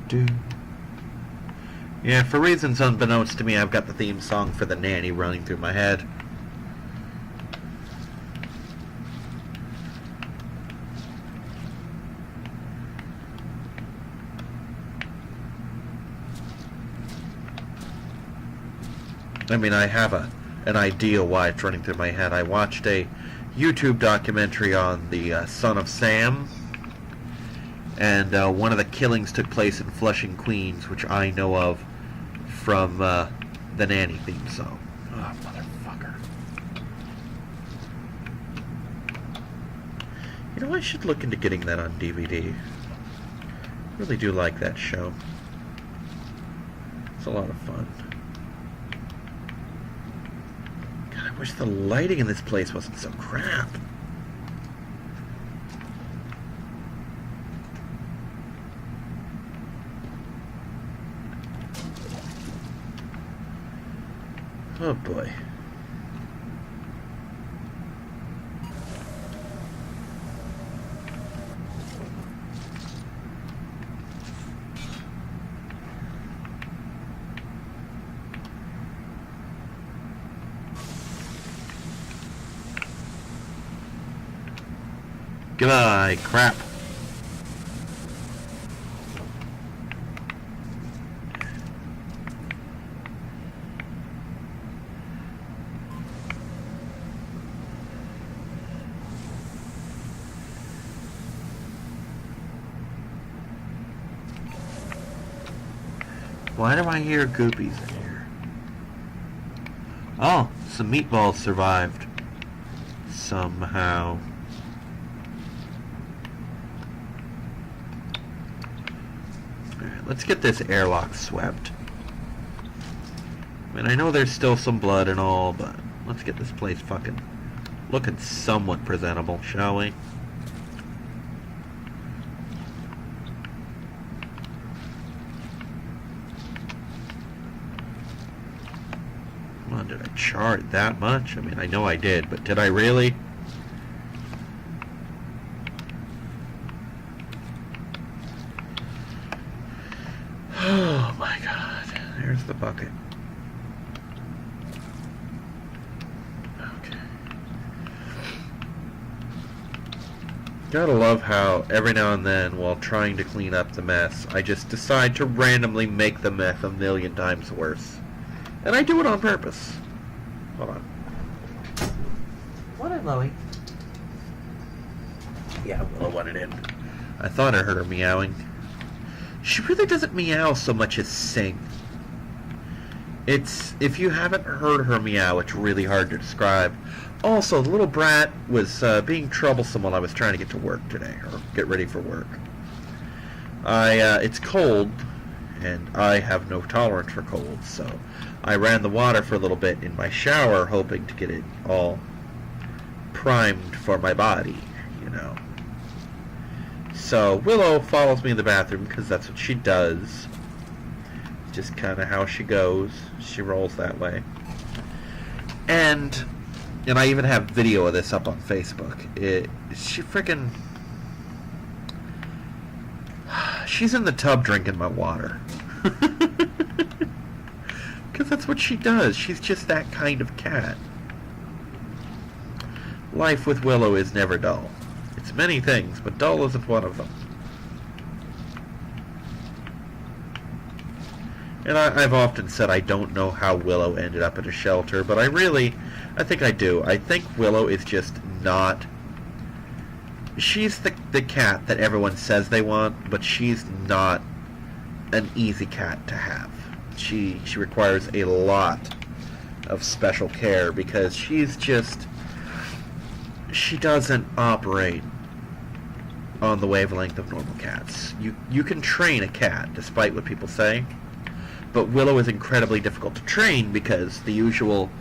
do. Yeah, for reasons unbeknownst to me, I've got the theme song for The Nanny running through my head. I mean, I have an idea why it's running through my head. I watched a YouTube documentary on the son of Sam, and one of the killings took place in Flushing, Queens, which I know of from the Nanny theme song. Oh, motherfucker. You know, I should look into getting that on DVD. I really do like that show. It's a lot of fun. God, I wish the lighting in this place wasn't so crap. Oh boy. Goodbye, crap. Why do I hear goopies in here? Oh, some meatballs survived. Somehow. Alright, let's get this airlock swept. I mean, I know there's still some blood and all, but let's get this place fucking looking somewhat presentable, shall we? Did I char it that much? I mean, I know I did, but did I really? Oh my god. There's the bucket. Okay. Gotta love how every now and then, while trying to clean up the mess, I just decide to randomly make the mess a million times worse. And I do it on purpose. Hold on. What, Chloe? Yeah, Willow wanted in. I thought I heard her meowing. She really doesn't meow so much as sing. If you haven't heard her meow, it's really hard to describe. Also, the little brat was being troublesome while I was trying to get to work today, or get ready for work. It's cold, and I have no tolerance for cold, so I ran the water for a little bit in my shower, hoping to get it all primed for my body, you know. So Willow follows me in the bathroom because that's what she does. Just kind of how she goes. She rolls that way. And I even have video of this up on Facebook. She's in the tub drinking my water. Because that's what she does. She's just that kind of cat. Life with Willow is never dull. It's many things, but dull isn't one of them. And I've often said I don't know how Willow ended up at a shelter, but I think I do. I think Willow is just not... She's the cat that everyone says they want, but she's not an easy cat to have. She requires a lot of special care because she doesn't operate on the wavelength of normal cats. You can train a cat, despite what people say, but Willow is incredibly difficult to train because the usual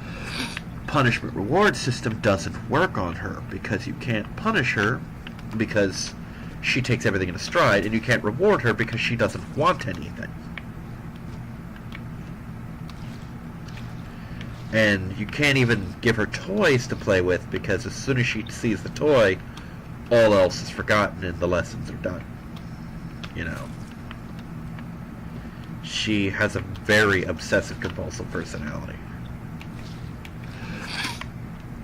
punishment reward system doesn't work on her, because you can't punish her because she takes everything in a stride, and you can't reward her because she doesn't want anything. And you can't even give her toys to play with, because as soon as she sees the toy, all else is forgotten and the lessons are done. You know. she has a very obsessive-compulsive personality.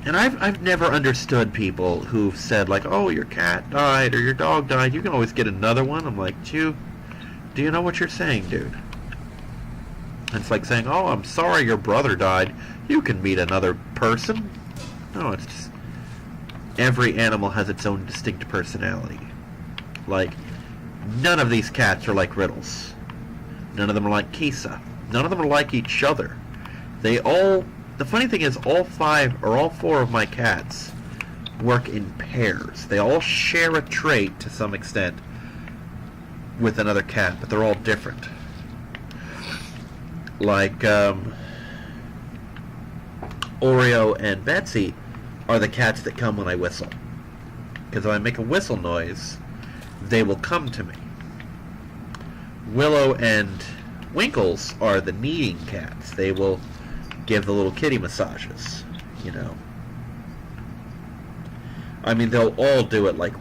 And I've never understood people who've said, like, oh, your cat died or your dog died, you can always get another one. I'm like, do you know what you're saying, dude? It's like saying, oh, I'm sorry your brother died, you can meet another person. No, it's just every animal has its own distinct personality. Like, none of these cats are like Riddles. None of them are like Kisa. None of them are like each other. The funny thing is, all four of my cats work in pairs. They all share a trait to some extent with another cat, but they're all different. Like, Oreo and Betsy are the cats that come when I whistle. Because if I make a whistle noise, they will come to me. Willow and Winkles are the kneading cats. They will give the little kitty massages, you know. I mean, they'll all do it. Like,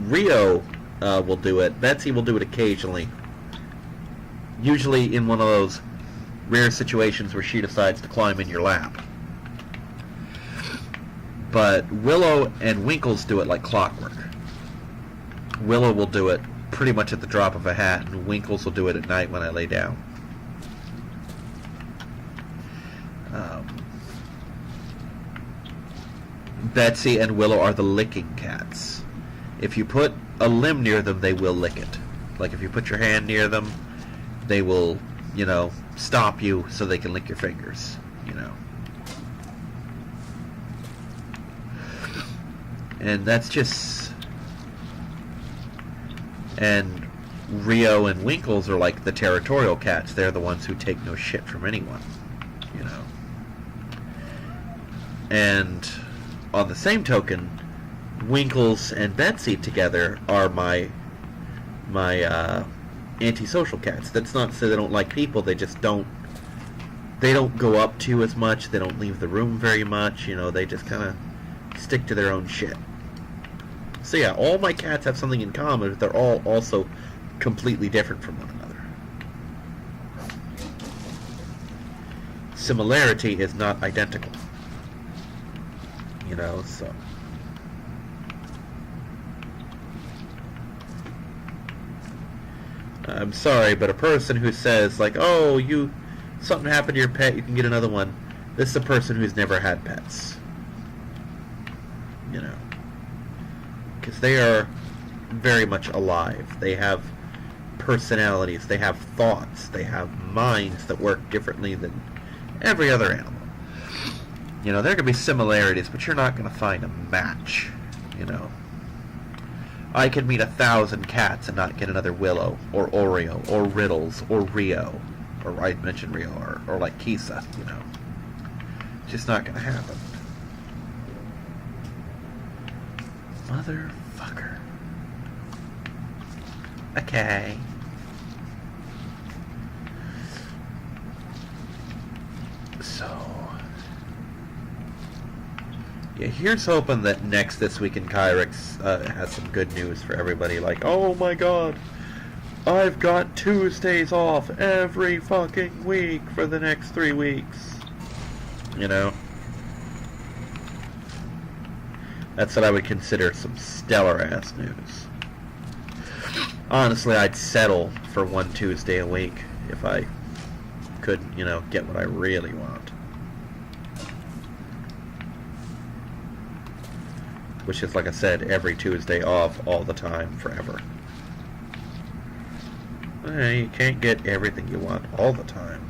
Rio will do it. Betsy will do it occasionally. Usually in one of those rare situations where she decides to climb in your lap. But Willow and Winkles do it like clockwork. Willow will do it pretty much at the drop of a hat, and Winkles will do it at night when I lay down. Betsy and Willow are the licking cats. If you put a limb near them, they will lick it. Like if you put your hand near them, they will, you know, stop you so they can lick your fingers, you know. And that's just... And Rio and Winkles are like the territorial cats. They're the ones who take no shit from anyone, you know. And on the same token, Winkles and Betsy together are my antisocial cats. That's not to say they don't like people. They just don't go up to you as much. They don't leave the room very much. You know, they just kind of stick to their own shit. So yeah, all my cats have something in common, but they're all also completely different from one another. Similarity is not identical. You know, so... I'm sorry, but a person who says, like, oh, something happened to your pet, you can get another one, this is a person who's never had pets. You know. Because they are very much alive. They have personalities, they have thoughts, they have minds that work differently than every other animal. You know, there can be similarities, but you're not going to find a match, you know. I could meet 1,000 cats and not get another Willow, or Oreo, or Riddles, or Rio. Or I mentioned Rio, or like Kisa, you know. Just not going to happen. Motherfucker. Okay. So... yeah, here's hoping that next This Week in Kyrix has some good news for everybody. Like, oh my god, I've got Tuesdays off every fucking week for the next 3 weeks. You know? That's what I would consider some stellar-ass news. Honestly, I'd settle for one Tuesday a week if I could, you know, get what I really want. Which is, like I said, every Tuesday off, all the time, forever. You can't get everything you want all the time.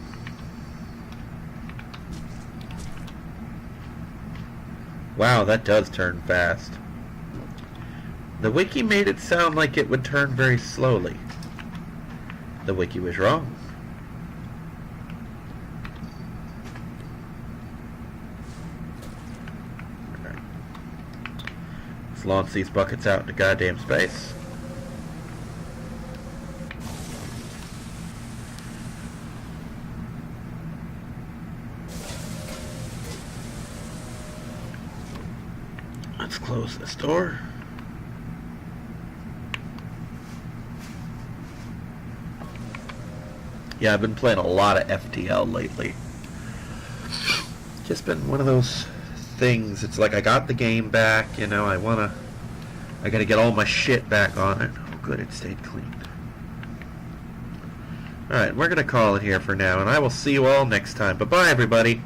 Wow, that does turn fast. The wiki made it sound like it would turn very slowly. The wiki was wrong. Let's launch these buckets out into goddamn space. Let's close this door. Yeah, I've been playing a lot of FTL lately. Just been one of those things. It's like I got the game back, I gotta get all my shit back on it. Oh good, it stayed clean. Alright, we're gonna call it here for now, and I will see you all next time. Bye-bye, everybody.